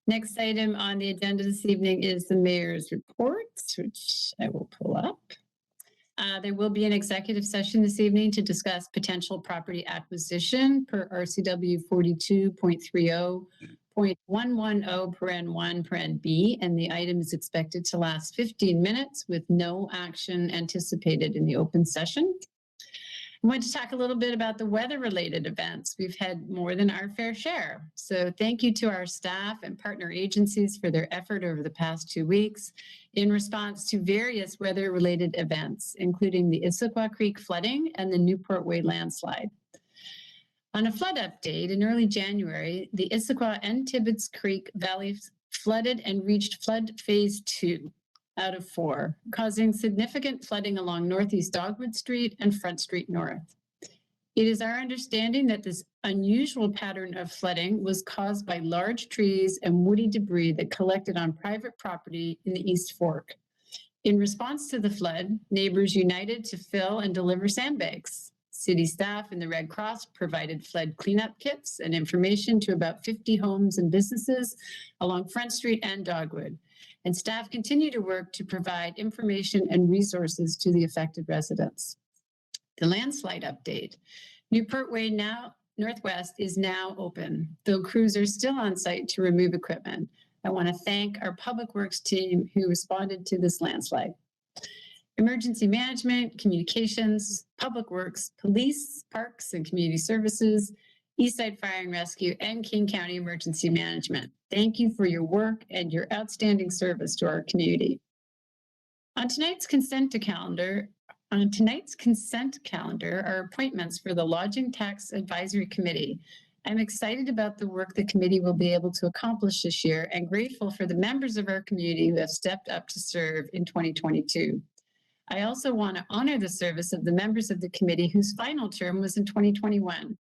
Next item on the agenda this evening is the mayor's report, which I will pull up. There will be an executive session this evening to discuss potential property acquisition per RCW 42.30.110(1)(b), and the item is expected to last 15 minutes with no action anticipated in the open session. I want to talk a little bit about the weather-related events. We've had more than our fair share. So thank you to our staff and partner agencies for their effort over the past 2 weeks in response to various weather-related events, including the Issaquah Creek flooding and the Newport Way landslide. On a flood update, in early January, the Issaquah and Tibbetts Creek valleys flooded and reached flood phase 2. Out of 4, causing significant flooding along Northeast Dogwood Street and Front Street North. It is our understanding that this unusual pattern of flooding was caused by large trees and woody debris that collected on private property in the East Fork. In response to the flood, neighbors united to fill and deliver sandbags. City staff and the Red Cross provided flood cleanup kits and information to about 50 homes and businesses along Front Street and Dogwood. And staff continue to work to provide information and resources to the affected residents. The landslide update. Newport Way Northwest is now open, though crews are still on site to remove equipment. I want to thank our Public Works team who responded to this landslide. Emergency management, communications, Public Works, police, parks and community services, Eastside Fire and Rescue, and King County Emergency Management. Thank you for your work and your outstanding service to our community. On tonight's consent calendar are appointments for the Lodging Tax Advisory Committee. I'm excited about the work the committee will be able to accomplish this year and grateful for the members of our community who have stepped up to serve in 2022. I also want to honor the service of the members of the committee whose final term was in 2021.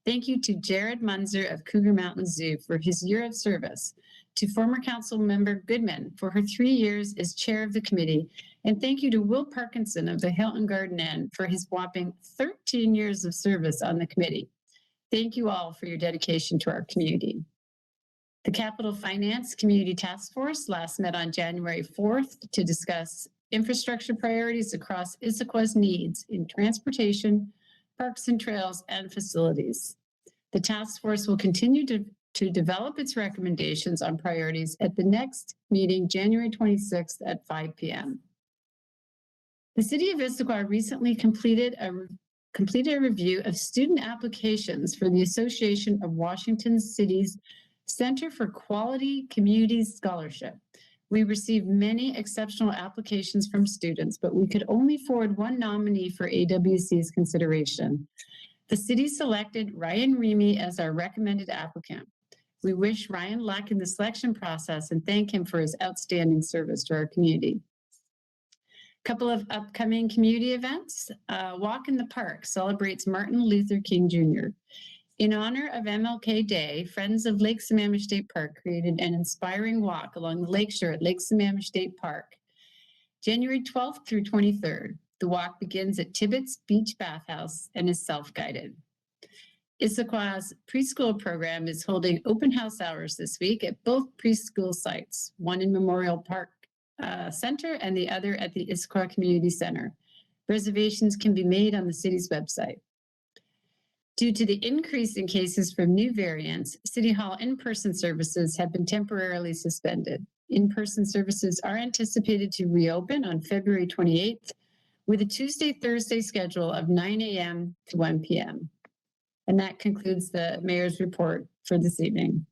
Thank you to Jared Munzer of Cougar Mountain Zoo for his year of service, to former council member Goodman for her 3 years as chair of the committee, and thank you to Will Parkinson of the Hilton Garden Inn for his whopping 13 years of service on the committee. Thank you all for your dedication to our community. The Capital Finance Community Task Force last met on January 4th to discuss infrastructure priorities across Issaquah's needs in transportation, parks and trails, and facilities. The task force will continue to develop its recommendations on priorities at the next meeting, January 26th at 5 p.m. The City of Issaquah recently completed a review of student applications for the Association of Washington Cities Center for Quality Communities Scholarship. We received many exceptional applications from students, but we could only forward one nominee for AWC's consideration. The city selected Ryan Remy as our recommended applicant. We wish Ryan luck in the selection process and thank him for his outstanding service to our community. A couple of upcoming community events. Walk in the Park celebrates Martin Luther King Jr. In honor of MLK Day, Friends of Lake Sammamish State Park created an inspiring walk along the lakeshore at Lake Sammamish State Park, January 12th through 23rd. The walk begins at Tibbetts Beach Bathhouse and is self-guided. Issaquah's preschool program is holding open house hours this week at both preschool sites, one in Memorial Park Center and the other at the Issaquah Community Center. Reservations can be made on the city's website. Due to the increase in cases from new variants, City Hall in-person services have been temporarily suspended. In-person services are anticipated to reopen on February 28th with a Tuesday-Thursday schedule of 9 a.m. to 1 p.m. And that concludes the mayor's report for this evening.